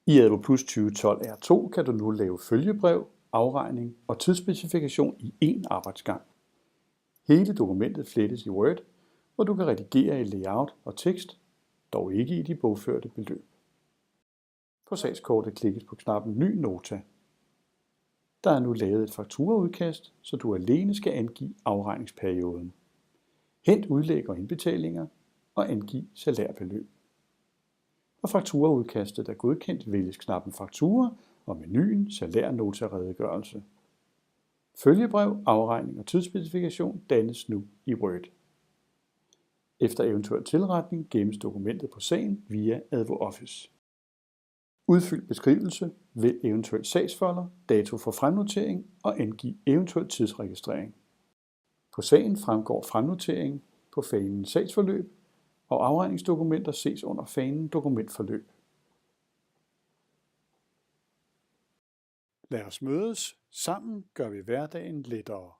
I AdvoPlus 2012 R2 kan du nu lave følgebrev, afregning og tidsspecifikation i én arbejdsgang. Hele dokumentet flettes i Word, hvor du kan redigere i layout og tekst, dog ikke i de bogførte beløb. På sagskortet klikkes på knappen Ny nota. Der er nu lavet et fakturaudkast, så du alene skal angive afregningsperioden. Hent udlæg og indbetalinger og angiv salærbeløb. Når fakturaudkastet er godkendt, vælges knappen Faktura og menuen Salærnotaredegørelse. Følgebrev, afregning og tidsspecifikation dannes nu i Word. Efter eventuel tilretning gemmes dokumentet på sagen via AdvoOffice. Udfyld beskrivelse, vælg eventuel sagsfolder, dato for fremnotering og angiv eventuel tidsregistrering. På sagen fremgår fremnoteringen på fanen Sagsforløb, og afregningsdokumenter ses under fanen Dokumentforløb. Lad os mødes. Sammen gør vi hverdagen lettere.